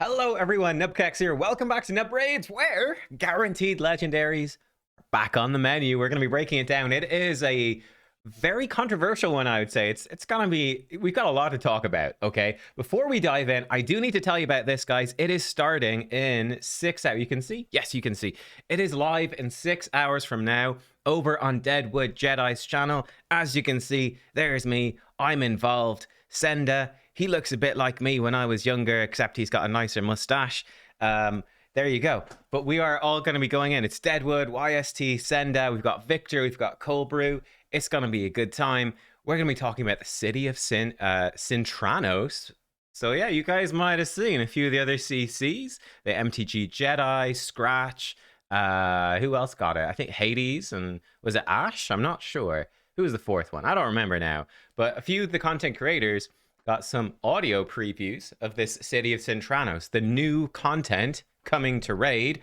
Hello everyone, nubkeks here. Welcome back to Nub Raids, where guaranteed legendaries are back on the menu. We're going to be breaking it down. It is a very controversial one, I would say. It's going to be, we've got a lot to talk about, okay? Before we dive in, I do need to tell you about this, guys. It is starting in 6 hours. You can see? Yes, you can see. It is live in 6 hours from now over on Deadwood Jedi's channel. As you can see, there's me. I'm involved. Senda. He looks a bit like me when I was younger, except he's got a nicer mustache. There you go. But we are all going to be going in. It's Deadwood, YST, Senda. We've got Victor. We've got Cold Brew. It's going to be a good time. We're going to be talking about the city of Sintranos. So yeah, you guys might have seen a few of the other CCs. The MTG Jedi, Scratch. Who else got it? I think Hades, and was it Ash? I'm not sure. Who was the fourth one? I don't remember now. But a few of the content creators got some audio previews of this city of Sintranos, the new content coming to Raid.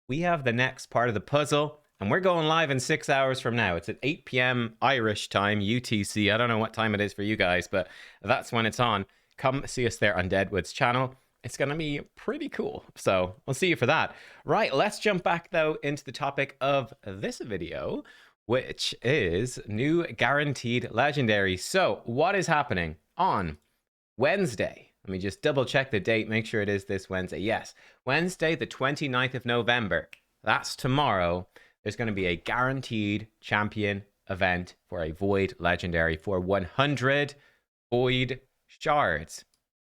We have the next part of the puzzle, and we're going live in 6 hours from now. It's at 8 p.m. Irish time, UTC. I don't know what time it is for you guys, but that's when it's on. Come see us there on Deadwood's channel. It's going to be pretty cool. So we'll see you for that. Right, let's jump back, though, into the topic of this video, which is new guaranteed legendary. So what is happening on Wednesday? Let me just double check the date, make sure it is this Wednesday. Yes, Wednesday, the 29th of November. That's tomorrow. There's going to be a guaranteed champion event for a Void legendary for 100 Void Shards.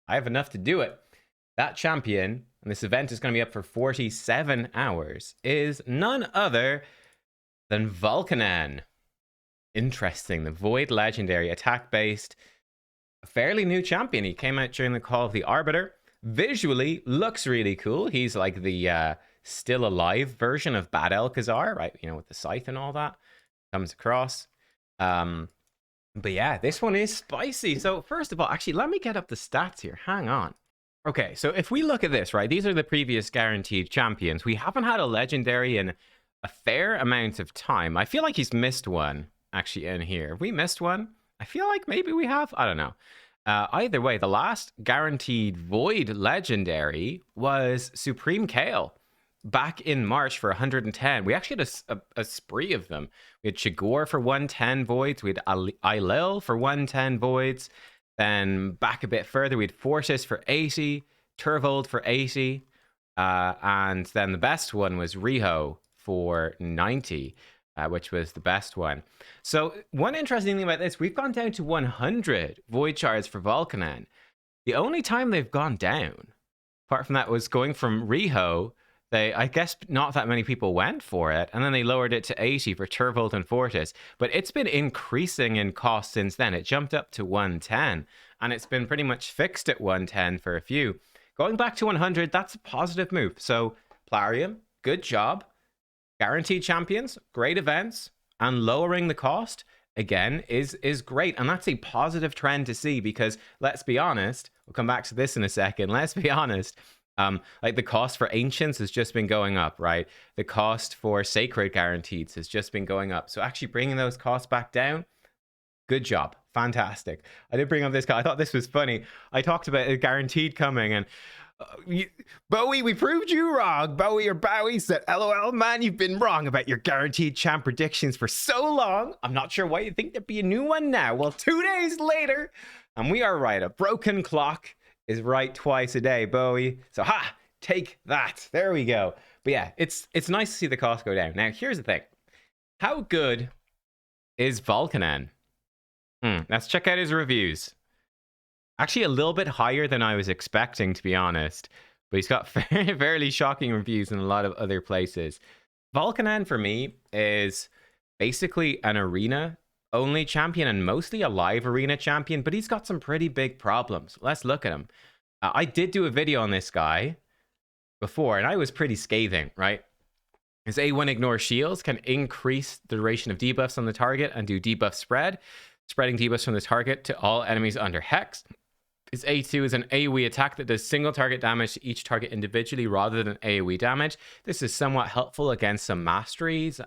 I have enough to do it. That champion, and this event is going to be up for 47 hours, is none other than Volcanen. Interesting. The Void legendary, attack-based, a fairly new champion. He came out during the Call of the Arbiter. Visually looks really cool. He's like the still alive version of Bad Elkazar, right? You know, with the scythe and all that comes across. But yeah, this one is spicy. So first of all, actually, let me get up the stats here. Hang on. Okay, so if we look at this, right, these are the previous guaranteed champions. We haven't had a legendary in a fair amount of time. I feel like he's missed one actually in here. Have we missed one? I feel like maybe we have. I don't know. Either way, the last guaranteed Void legendary was Supreme Kale back in March for 110. We actually had a spree of them. We had Chigor for 110 Voids. We had Ailil for 110 Voids. Then back a bit further, we had Fortis for 80, Turvold for 80. And then the best one was Riho for 90. Which was the best one. So one interesting thing about this, we've gone down to 100 Void Shards for Volcanen. The only time they've gone down, apart from that, was going from Riho. I guess not that many people went for it, and then they lowered it to 80 for Turvold and Fortis. But it's been increasing in cost since then. It jumped up to 110, and it's been pretty much fixed at 110 for a few. Going back to 100, that's a positive move. So Plarium, good job. Guaranteed champions, great events, and lowering the cost, again, is great. And that's a positive trend to see because, let's be honest, we'll come back to this in a second. Let's be honest, like the cost for Ancients has just been going up, right? The cost for Sacred Guaranteeds has just been going up. So actually bringing those costs back down, good job. Fantastic. I did bring up this guy. I thought this was funny. I talked about a guaranteed coming and Bowie, we proved you wrong. Bowie said, LOL, man, you've been wrong about your guaranteed champ predictions for so long. I'm not sure why you think there'd be a new one now. Well, 2 days later, and we are right. A broken clock is right twice a day, Bowie. So, take that. There we go. But yeah, it's nice to see the cost go down. Now, here's the thing. How good is Volcanen? Let's check out his reviews. Actually, a little bit higher than I was expecting, to be honest. But he's got fairly shocking reviews in a lot of other places. Volcanen, for me, is basically an arena-only champion and mostly a live arena champion, but he's got some pretty big problems. Let's look at him. I did do a video on this guy before, and I was pretty scathing, right? His A1 ignore shields can increase the duration of debuffs on the target and do debuff spread, spreading debuffs from the target to all enemies under Hex. His A2 is an AoE attack that does single target damage to each target individually rather than AoE damage. This is somewhat helpful against some masteries,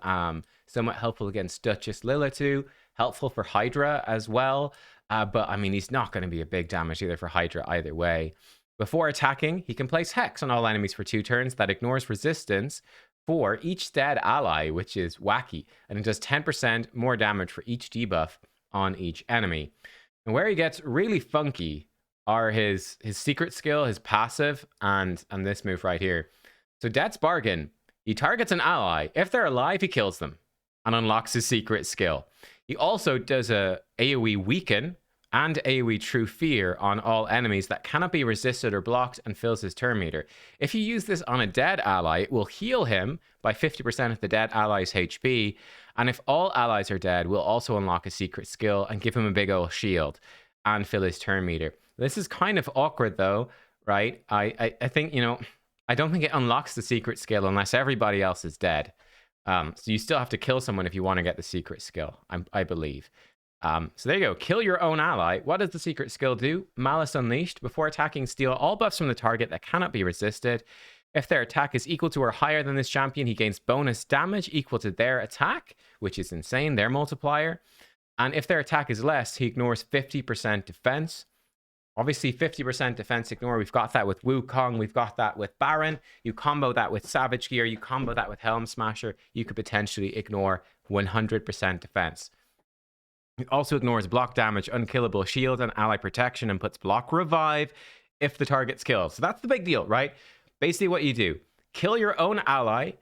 somewhat helpful against Duchess Lilitu, helpful for Hydra as well. But I mean, he's not going to be a big damage either for Hydra either way. Before attacking, he can place Hex on all enemies for 2 turns that ignores resistance for each dead ally, which is wacky, and it does 10% more damage for each debuff on each enemy. And where he gets really funky are his secret skill, his passive, and this move right here. So Death's Bargain, he targets an ally. If they're alive, he kills them and unlocks his secret skill. He also does a AoE Weaken and AoE True Fear on all enemies that cannot be resisted or blocked, and fills his turn meter. If you use this on a dead ally, it will heal him by 50% of the dead ally's HP, and if all allies are dead, we'll also unlock a secret skill and give him a big old shield and fill his turn meter. This is kind of awkward though, right? I think, you know, I don't think it unlocks the secret skill unless everybody else is dead. So you still have to kill someone if you want to get the secret skill, I believe. So there you go. Kill your own ally. What does the secret skill do? Malice Unleashed. Before attacking, steal all buffs from the target that cannot be resisted. If their attack is equal to or higher than this champion, he gains bonus damage equal to their attack, which is insane, their multiplier. And if their attack is less, he ignores 50% defense. Obviously, 50% defense ignore. We've got that with Wukong. We've got that with Baron. You combo that with Savage Gear. You combo that with Helm Smasher. You could potentially ignore 100% defense. It also ignores block damage, unkillable shield, and ally protection, and puts block revive if the target's killed. So that's the big deal, right? Basically what you do, kill your own ally,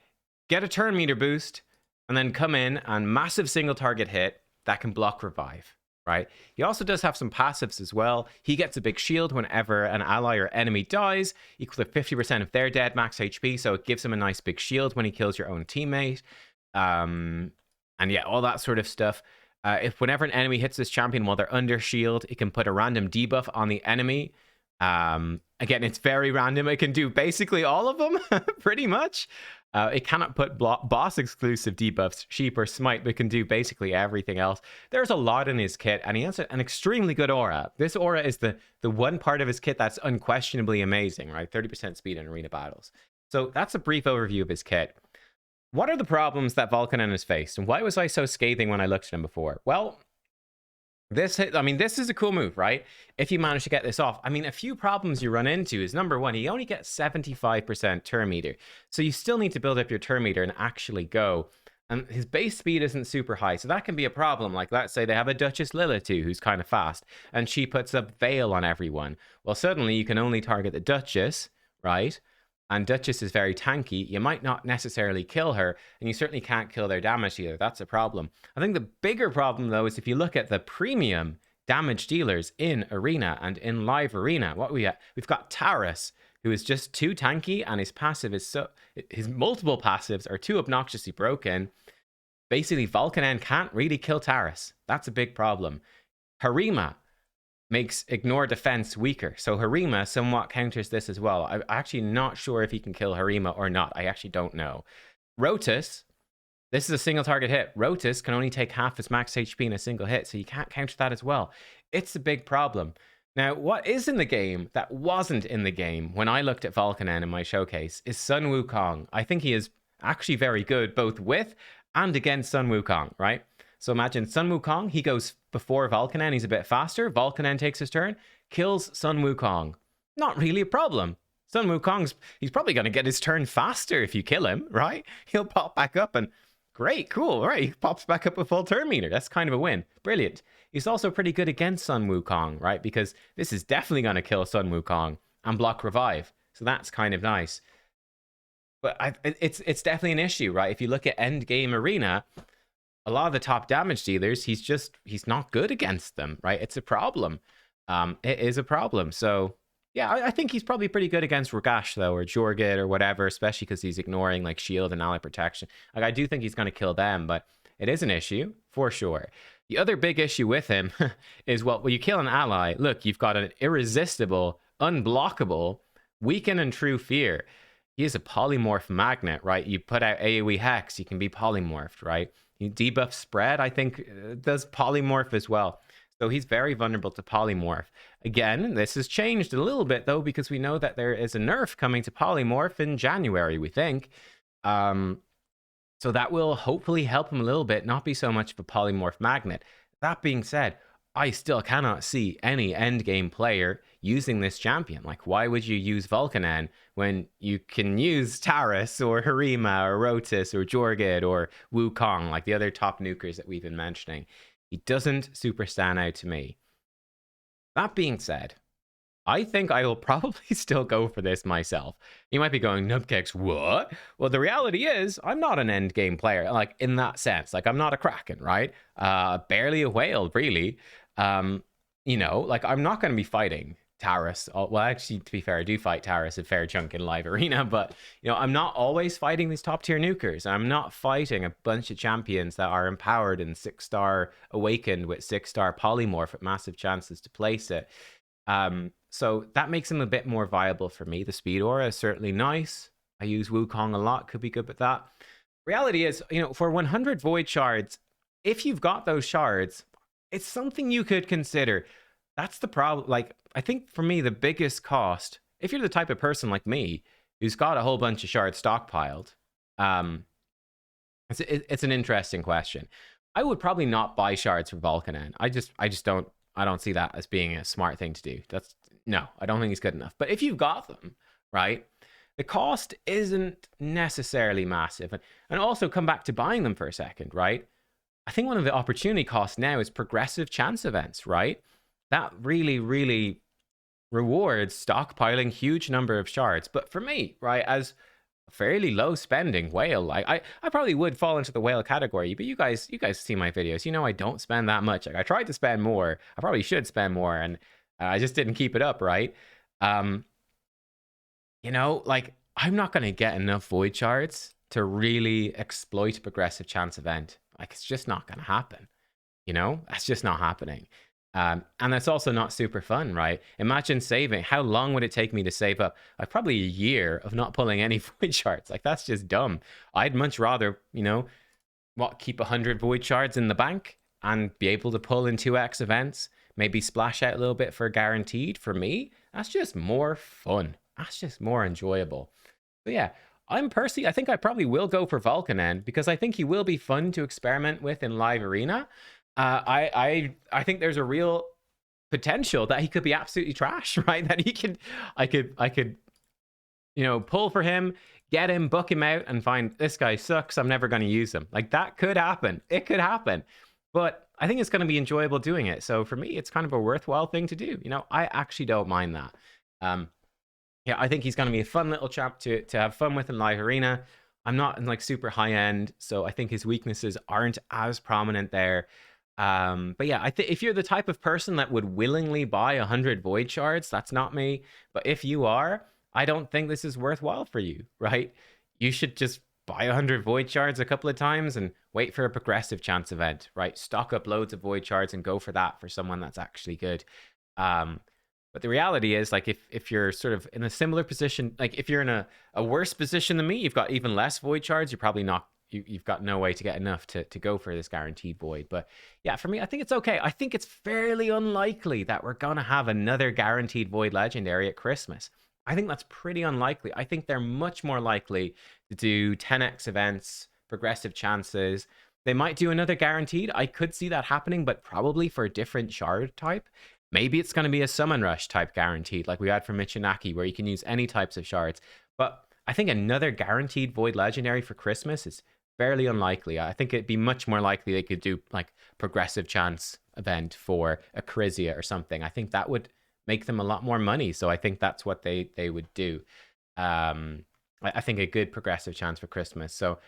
get a turn meter boost, and then come in and massive single target hit that can block revive, right? He also does have some passives as well. He gets a big shield whenever an ally or enemy dies, equal to 50% of their dead max HP, so it gives him a nice big shield when he kills your own teammate. And yeah, all that sort of stuff. If whenever an enemy hits this champion while they're under shield, it can put a random debuff on the enemy. Again, it's very random. It can do basically all of them, pretty much. It cannot put boss exclusive debuffs, Sheep or Smite, but it can do basically everything else. There's a lot in his kit, and he has an extremely good aura. This aura is the one part of his kit that's unquestionably amazing, right? 30% speed in arena battles. So that's a brief overview of his kit. What are the problems that Volcanen has faced, and why was I so scathing when I looked at him before? Well, this is a cool move, right? If you manage to get this off. I mean, a few problems you run into is, number one, he only gets 75% turn meter. So you still need to build up your turn meter and actually go. And his base speed isn't super high, so that can be a problem. Like, let's say they have a Duchess Lilith who's kind of fast, and she puts up Veil on everyone. Well, suddenly you can only target the Duchess, right? And Duchess is very tanky. You might not necessarily kill her, and you certainly can't kill their damage either. That's a problem. I think the bigger problem, though, is if you look at the premium damage dealers in Arena and in Live Arena, what we've got Taurus, who is just too tanky, and his passive is his multiple passives are too obnoxiously broken. Basically, Volcanen can't really kill Taurus. That's a big problem. Harima makes ignore defense weaker. So Harima somewhat counters this as well. I'm actually not sure if he can kill Harima or not. I actually don't know. Rotus, this is a single target hit. Rotus can only take half his max HP in a single hit, so you can't counter that as well. It's a big problem. Now, what is in the game that wasn't in the game when I looked at Volcanen in my showcase is Sun Wukong. I think he is actually very good both with and against Sun Wukong, right? So imagine Sun Wukong, he goes before Volcanen, he's a bit faster. Volcanen takes his turn, kills Sun Wukong. Not really a problem. Sun Wukong's, he's probably going to get his turn faster if you kill him, right? He'll pop back up and great, cool, right? He pops back up a full turn meter. That's kind of a win. Brilliant. He's also pretty good against Sun Wukong, right? Because this is definitely going to kill Sun Wukong and block revive. So that's kind of nice. But it's definitely an issue, right? If you look at end game Arena, a lot of the top damage dealers, he's not good against them, right? It's a problem. It is a problem. So yeah, I think he's probably pretty good against Ragash though, or Jorgit or whatever, especially because he's ignoring like shield and ally protection. Like, I do think he's going to kill them, but it is an issue for sure. The other big issue with him is, well, when you kill an ally, look, you've got an irresistible, unblockable, weaken and true fear. He is a polymorph magnet, right? You put out AoE Hex, you can be polymorphed, right? Debuff Spread, I think, does polymorph as well. So he's very vulnerable to polymorph. Again, this has changed a little bit, though, because we know that there is a nerf coming to polymorph in January, we think. So that will hopefully help him a little bit, not be so much of a polymorph magnet. That being said, I still cannot see any endgame player using this champion? Like, why would you use Vulcanen when you can use Taris or Harima or Rotis or Jorgid or Wukong, like the other top nukers that we've been mentioning? He doesn't super stand out to me. That being said, I think I will probably still go for this myself. You might be going, nubkeks, what? Well, the reality is, I'm not an end game player, like in that sense. Like, I'm not a Kraken, right? Barely a whale, really. You know, like, I'm not going to be fighting Taris. Well, actually, to be fair, I do fight Taris a fair chunk in live arena, but, you know, I'm not always fighting these top tier nukers. I'm not fighting a bunch of champions that are empowered and 6-star awakened with 6-star polymorph with massive chances to place it. So that makes him a bit more viable for me. The speed aura is certainly nice. I use Wukong a lot, could be good with that. Reality is, you know, for 100 void shards, if you've got those shards, it's something you could consider. That's the problem. Like, I think for me, the biggest cost, if you're the type of person like me who's got a whole bunch of shards stockpiled, it's an interesting question. I would probably not buy shards for Vulcanen. I just don't see that as being a smart thing to do. No, I don't think it's good enough. But if you've got them, right, the cost isn't necessarily massive. And also come back to buying them for a second, right? I think one of the opportunity costs now is progressive chance events, right? That really, really rewards stockpiling huge number of shards. But for me, right, as a fairly low spending whale, like I probably would fall into the whale category, but you guys see my videos. You know I don't spend that much. Like, I tried to spend more. I probably should spend more, and I just didn't keep it up, right? You know, like, I'm not going to get enough void shards to really exploit a progressive chance event. Like, it's just not going to happen. You know, that's just not happening. And that's also not super fun, right? Imagine saving. How long would it take me to save up? Like, probably a year of not pulling any void shards. Like, that's just dumb. I'd much rather, you know, keep 100 void shards in the bank and be able to pull in 2x events. Maybe splash out a little bit for guaranteed. For me, that's just more fun. That's just more enjoyable. But yeah, I think I probably will go for Vulcanen because I think he will be fun to experiment with in live arena. I think there's a real potential that he could be absolutely trash, right? That I could, you know, pull for him, get him, book him out, and find this guy sucks. I'm never going to use him. Like, that could happen. It could happen. But I think it's going to be enjoyable doing it. So for me, it's kind of a worthwhile thing to do. You know, I actually don't mind that. Yeah, I think he's going to be a fun little chap to have fun with in live arena. I'm not in like super high end, so I think his weaknesses aren't as prominent there. But yeah, if you're the type of person that would willingly buy 100 void shards, that's not me. But if you are, I don't think this is worthwhile for you, right? You should just buy 100 void shards a couple of times and wait for a progressive chance event, right? Stock up loads of void shards and go for that for someone that's actually good. But the reality is, like, if you're sort of in a similar position, like if you're in a worse position than me, you've got even less void shards, you're probably not, you've got no way to get enough to go for this guaranteed void. But yeah, for me, I think it's okay. I think it's fairly unlikely that we're going to have another guaranteed void legendary at Christmas. I think that's pretty unlikely. I think they're much more likely to do 10x events, progressive chances. They might do another guaranteed. I could see that happening, but probably for a different shard type. Maybe it's going to be a summon rush type guaranteed, like we had for Michinaki, where you can use any types of shards. But I think another guaranteed void legendary for Christmas is fairly unlikely. I think it'd be much more likely they could do like progressive chance event for a Charizia or something. I think that would make them a lot more money. So I think that's what they would do. I think a good progressive chance for Christmas. So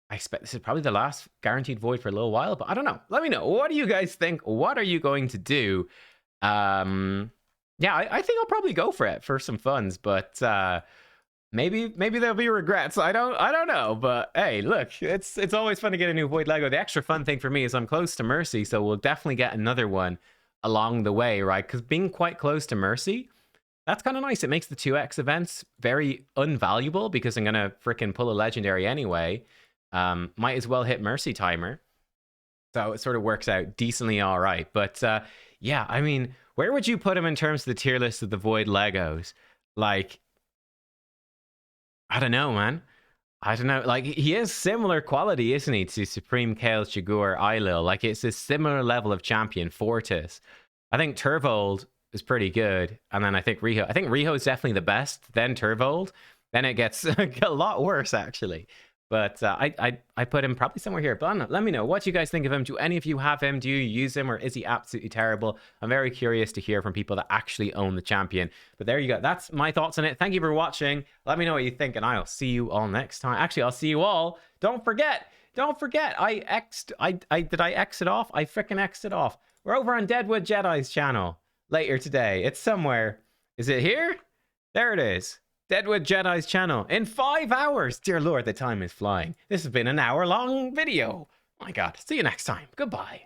I expect this is probably the last guaranteed void for a little while, but I don't know. Let me know. What do you guys think? What are you going to do? Yeah, I think I'll probably go for it for some funds, but maybe there'll be regrets. I don't know, but hey, look, it's always fun to get a new void Lego. The extra fun thing for me is I'm close to Mercy, so we'll definitely get another one along the way, right? Because being quite close to Mercy, that's kind of nice. It makes the 2x events very unvaluable because I'm gonna freaking pull a legendary anyway. Might as well hit Mercy timer, so it sort of works out decently all right. But yeah, I mean, where would you put him in terms of the tier list of the void Legos? Like, I don't know, man. I don't know. Like, he is similar quality, isn't he, to Supreme Kale, Chigur, Eilil? Like, it's a similar level of champion, Fortis. I think Turvold is pretty good. And then I think Riho is definitely the best. Then Turvold. Then it gets a lot worse, actually. But I put him probably somewhere here. But let me know what you guys think of him. Do any of you have him? Do you use him, or is he absolutely terrible? I'm very curious to hear from people that actually own the champion. But there you go. That's my thoughts on it. Thank you for watching. Let me know what you think, and I'll see you all next time. Actually, I'll see you all. Don't forget. I exit off? I freaking exit off. We're over on Deadwood Jedi's channel later today. It's somewhere. Is it here? There it is. Deadwood Jedi's channel in 5 hours. Dear Lord, the time is flying. This has been an hour-long video. My God. See you next time. Goodbye.